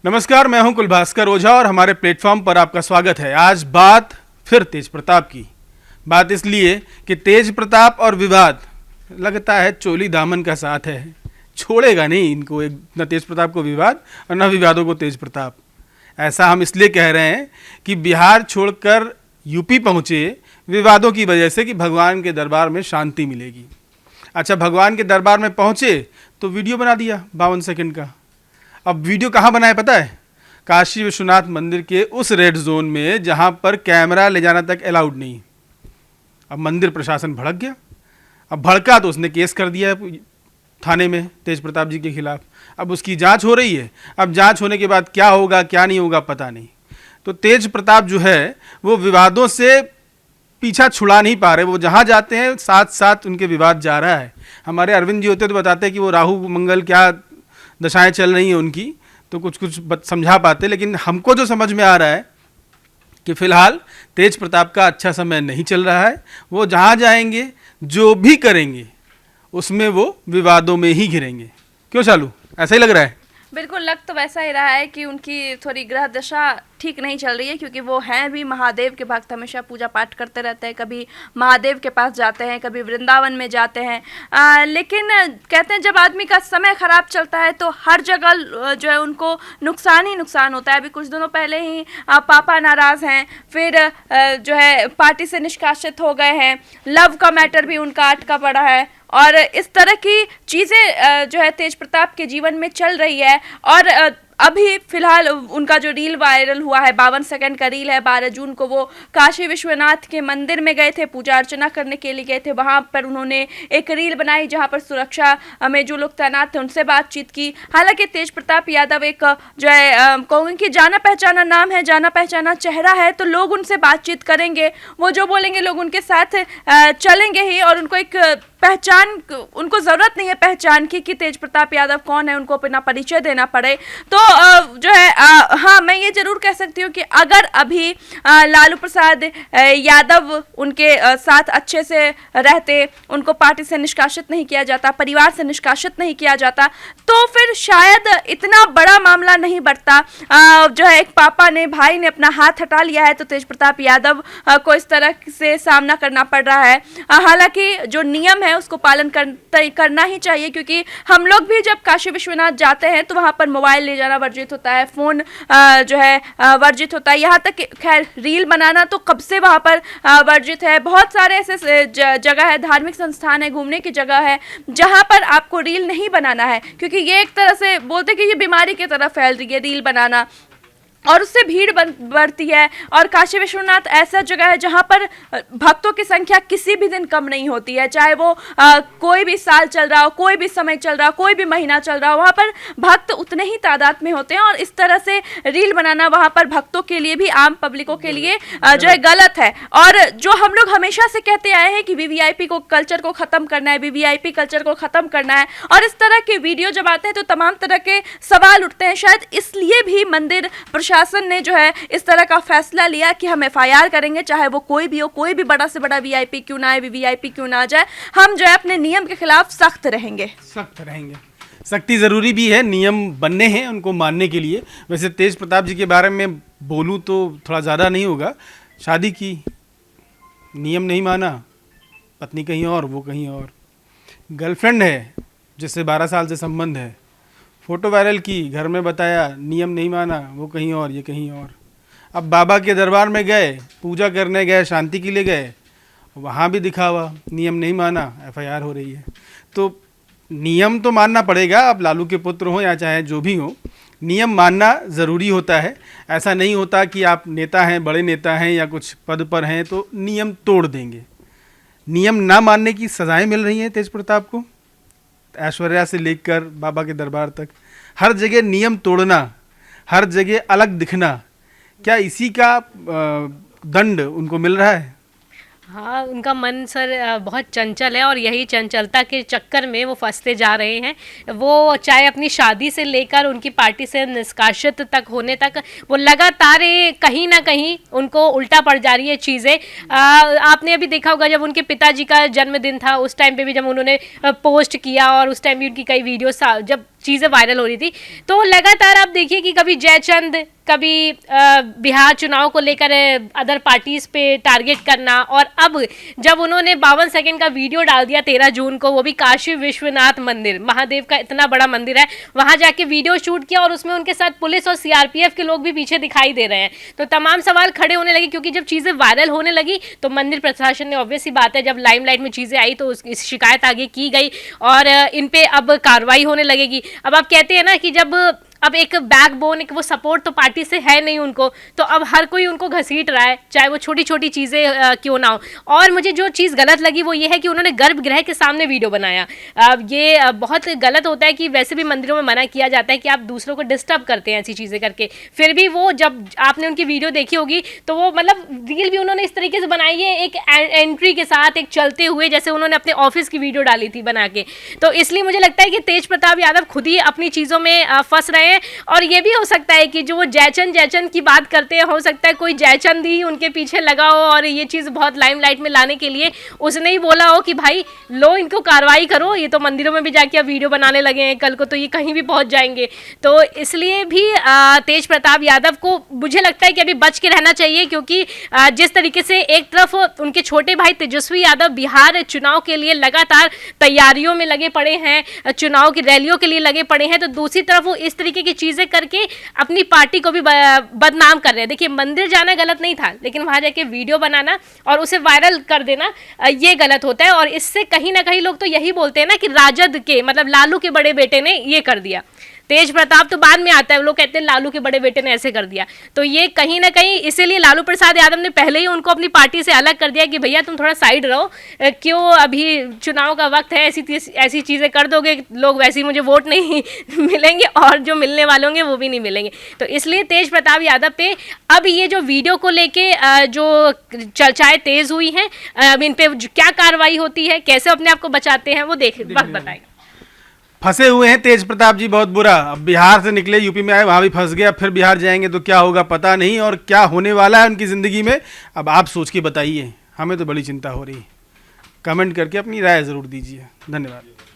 नमस्कार, मैं हूं कुलभास्कर ओझा और हमारे प्लेटफॉर्म पर आपका स्वागत है। आज बात फिर तेज प्रताप की। बात इसलिए कि तेज प्रताप और विवाद लगता है चोली दामन का साथ है, छोड़ेगा नहीं इनको, एक न तेज प्रताप को विवाद और न विवादों को तेज प्रताप। ऐसा हम इसलिए कह रहे हैं कि बिहार छोड़कर यूपी पहुंचे विवादों की वजह से कि भगवान के दरबार में शांति मिलेगी। अच्छा, भगवान के दरबार में पहुंचे तो वीडियो बना दिया 52 सेकंड का। अब वीडियो कहाँ बनाए पता है? काशी विश्वनाथ मंदिर के उस रेड जोन में जहाँ पर कैमरा ले जाना तक अलाउड नहीं। अब मंदिर प्रशासन भड़क गया। अब भड़का तो उसने केस कर दिया है थाने में तेज प्रताप जी के खिलाफ। अब उसकी जांच हो रही है। अब जांच होने के बाद क्या होगा क्या नहीं होगा पता नहीं। तो तेज प्रताप जो है वो विवादों से पीछा छुड़ा नहीं पा रहे। वो जहाँ जाते हैं साथ साथ उनके विवाद जा रहा है। हमारे अरविंद जी होते तो बताते हैं कि वो राहु मंगल क्या दशाएं चल रही हैं उनकी, तो कुछ कुछ समझा पाते। लेकिन हमको जो समझ में आ रहा है कि फिलहाल तेज प्रताप का अच्छा समय नहीं चल रहा है। वो जहाँ जाएंगे जो भी करेंगे उसमें वो विवादों में ही घिरेंगे। क्यों चालू, ऐसा ही लग रहा है? बिल्कुल, लग तो वैसा ही रहा है कि उनकी थोड़ी ग्रह दशा ठीक नहीं चल रही है, क्योंकि वो हैं भी महादेव के भक्त, हमेशा पूजा पाठ करते रहते हैं। कभी महादेव के पास जाते हैं, कभी वृंदावन में जाते हैं। लेकिन कहते हैं जब आदमी का समय खराब चलता है तो हर जगह जो है उनको नुकसान ही नुकसान होता है। अभी कुछ दिनों पहले ही पापा नाराज हैं, फिर जो है पार्टी से निष्कासित हो गए हैं, लव का मैटर भी उनका अटका पड़ा है, और इस तरह की चीज़ें जो है तेज प्रताप के जीवन में चल रही है। और अभी फिलहाल उनका जो रील वायरल हुआ है, 52 सेकंड का रील है। 12 जून को वो काशी विश्वनाथ के मंदिर में गए थे, पूजा अर्चना करने के लिए गए थे। वहाँ पर उन्होंने एक रील बनाई जहाँ पर सुरक्षा में जो लोग तैनात थे उनसे बातचीत की। हालांकि तेज प्रताप यादव एक जो है कहूँगी कि जाना पहचाना नाम है, जाना पहचाना चेहरा है, तो लोग उनसे बातचीत करेंगे, वो जो बोलेंगे लोग उनके साथ चलेंगे ही। और उनको एक पहचान, उनको ज़रूरत नहीं है पहचान की कि तेज प्रताप यादव कौन है, उनको अपना परिचय देना पड़े। तो जो है हाँ, मैं ये जरूर कह सकती हूँ कि अगर अभी लालू प्रसाद यादव उनके साथ अच्छे से रहते, उनको पार्टी से निष्कासित नहीं किया जाता, परिवार से निष्कासित नहीं किया जाता, तो फिर शायद इतना बड़ा मामला नहीं बढ़ता। जो है एक पापा ने, भाई ने अपना हाथ हटा लिया है, तो तेज प्रताप यादव को इस तरह से सामना करना पड़ रहा है। हालांकि जो नियम है उसको पालन करना ही चाहिए, क्योंकि हम लोग भी जब काशी विश्वनाथ जाते हैं तो वहाँ पर मोबाइल ले जाना वर्जित होता है, फ़ोन जो है वर्जित होता है। यहाँ तक खैर रील बनाना तो कब से वहाँ पर वर्जित है। बहुत सारे ऐसे जगह है, धार्मिक संस्थान है, घूमने की जगह है जहाँ पर आपको रील नहीं बनाना है, क्योंकि ये एक तरह से बोलते कि ये बीमारी की तरह फैल रही है रील बनाना, और उससे भीड़ बढ़ती है। और काशी विश्वनाथ ऐसा जगह है जहाँ पर भक्तों की संख्या किसी भी दिन कम नहीं होती है, चाहे वो कोई भी साल चल रहा हो, कोई भी समय चल रहा हो, कोई भी महीना चल रहा हो, वहाँ पर भक्त उतने ही तादाद में होते हैं। और इस तरह से रील बनाना वहाँ पर भक्तों के लिए भी, आम पब्लिकों के लिए जो है गलत है। और जो हम लोग हमेशा से कहते आए हैं कि वीवीआईपी को कल्चर को ख़त्म करना है, वीवीआईपी कल्चर को ख़त्म करना है, और इस तरह के वीडियो जब आते हैं तो तमाम तरह के सवाल उठते हैं। शायद इसलिए भी मंदिर प्रशासन ने जो है इस तरह का फैसला लिया कि हम एफआईआर करेंगे, चाहे वो कोई भी हो, कोई भी बड़ा से बड़ा वीआईपी क्यों ना आए, वीवीआईपी क्यों ना आ जाए, हम जो है अपने नियम के खिलाफ सख्त रहेंगे। सख्ती ज़रूरी भी है, नियम बनने हैं उनको मानने के लिए। वैसे तेज प्रताप जी के बारे में बोलूँ तो थोड़ा ज़्यादा नहीं होगा। शादी की, नियम नहीं माना, पत्नी कहीं और वो कहीं और, गर्लफ्रेंड है जिससे 12 साल से संबंध है, फ़ोटो वायरल की, घर में बताया, नियम नहीं माना, वो कहीं और ये कहीं और। अब बाबा के दरबार में गए, पूजा करने गए, शांति के लिए गए, वहाँ भी दिखावा, नियम नहीं माना, एफआईआर हो रही है। तो नियम तो मानना पड़ेगा। आप लालू के पुत्र हों या चाहे जो भी हो, नियम मानना ज़रूरी होता है। ऐसा नहीं होता कि आप नेता हैं, बड़े नेता हैं या कुछ पद पर हैं तो नियम तोड़ देंगे। नियम ना मानने की सज़ाएँ मिल रही हैं तेज प्रताप को, ऐश्वर्या से लेकर बाबा के दरबार तक, हर जगह नियम तोड़ना, हर जगह अलग दिखना, क्या इसी का दंड उनको मिल रहा है? हाँ, उनका मन सर बहुत चंचल है और यही चंचलता के चक्कर में वो फंसते जा रहे हैं। वो चाहे अपनी शादी से लेकर उनकी पार्टी से निष्कासित तक होने तक वो लगातार कहीं ना कहीं उनको उल्टा पड़ जा रही है चीज़ें। आपने अभी देखा होगा जब उनके पिताजी का जन्मदिन था उस टाइम पे भी जब उन्होंने पोस्ट किया और उस टाइम भी उनकी कई वीडियो जब चीज़ें वायरल हो रही थी। तो लगातार आप देखिए कि कभी जयचंद, कभी बिहार चुनाव को लेकर अदर पार्टीज पे टारगेट करना, और अब जब उन्होंने 52 सेकंड का वीडियो डाल दिया 13 जून को, वो भी काशी विश्वनाथ मंदिर, महादेव का इतना बड़ा मंदिर है, वहां जाके वीडियो शूट किया और उसमें उनके साथ पुलिस और सीआरपीएफ के लोग भी पीछे दिखाई दे रहे हैं। तो तमाम सवाल खड़े होने लगे, क्योंकि जब चीज़ें वायरल होने लगी तो मंदिर प्रशासन ने, ऑब्वियस सी बात है, जब लाइमलाइट में चीज़ें आई तो इस शिकायत आगे की गई और इन पे अब कार्रवाई होने लगेगी। अब आप कहते हैं ना कि जब अब एक बैकबोन, एक वो सपोर्ट तो पार्टी से है नहीं उनको, तो अब हर कोई उनको घसीट रहा है, चाहे वो छोटी छोटी चीज़ें क्यों ना हो। और मुझे जो चीज़ गलत लगी वो ये है कि उन्होंने गर्भगृह के सामने वीडियो बनाया। ये बहुत गलत होता है कि वैसे भी मंदिरों में मना किया जाता है कि आप दूसरों को डिस्टर्ब करते हैं ऐसी चीज़ें करके, फिर भी वो, जब आपने उनकी वीडियो देखी होगी तो वो मतलब रील भी उन्होंने इस तरीके से बनाई है, एक एंट्री के साथ, एक चलते हुए, जैसे उन्होंने अपने ऑफिस की वीडियो डाली थी बना के। तो इसलिए मुझे लगता है कि तेज प्रताप यादव खुद ही अपनी चीज़ों में फंस रहे हैं। और ये भी हो सकता है कि जो वो जयचंद की बात करते हैं, हो सकता है कोई जयचंद ही उनके पीछे लगा हो और ये चीज़ बहुत लाइमलाइट में लाने के लिए उसने ही बोला हो कि भाई लो, इनको कार्रवाई करो, ये तो मंदिरों में भी जाके अब वीडियो बनाने लगे हैं, कल को तो ये कहीं भी पहुंच जाएंगे। तो इसलिए भी तेज प्रताप यादव को मुझे लगता है कि अभी बच के रहना चाहिए, क्योंकि जिस तरीके से एक तरफ उनके छोटे भाई तेजस्वी यादव बिहार चुनाव के लिए लगातार तैयारियों में लगे पड़े हैं, चुनाव की रैलियों के लिए लगे पड़े हैं, तो दूसरी तरफ वो इस तरीके की चीजें करके अपनी पार्टी को भी बदनाम कर रहे हैं। देखिए, मंदिर जाना गलत नहीं था, लेकिन वहां जाके वीडियो बनाना और उसे वायरल कर देना ये गलत होता है। और इससे कहीं ना कहीं लोग तो यही बोलते हैं ना कि राजद के, मतलब लालू के बड़े बेटे ने ये कर दिया। तेज प्रताप तो बाद में आता है, लोग कहते हैं लालू के बड़े बेटे ने ऐसे कर दिया। तो ये कहीं ना कहीं इसीलिए लालू प्रसाद यादव ने पहले ही उनको अपनी पार्टी से अलग कर दिया कि भैया तुम थोड़ा साइड रहो, क्यों अभी चुनाव का वक्त है, ऐसी चीज़ें कर दोगे, लोग वैसे ही मुझे वोट नहीं मिलेंगे और जो मिलने वाले होंगे वो भी नहीं मिलेंगे। तो इसलिए तेज प्रताप यादव पे अब ये जो वीडियो को लेके जो चर्चाएं तेज हुई हैं, अब इन पे क्या कार्रवाई होती है, कैसे अपने आप को बचाते हैं, वो वक्त बताएगा। फंसे हुए हैं तेज प्रताप जी बहुत बुरा। अब बिहार से निकले, यूपी में आए, वहाँ भी फंस गया, फिर बिहार जाएंगे तो क्या होगा पता नहीं, और क्या होने वाला है उनकी ज़िंदगी में अब आप सोच के बताइए। हमें तो बड़ी चिंता हो रही है। कमेंट करके अपनी राय ज़रूर दीजिए। धन्यवाद।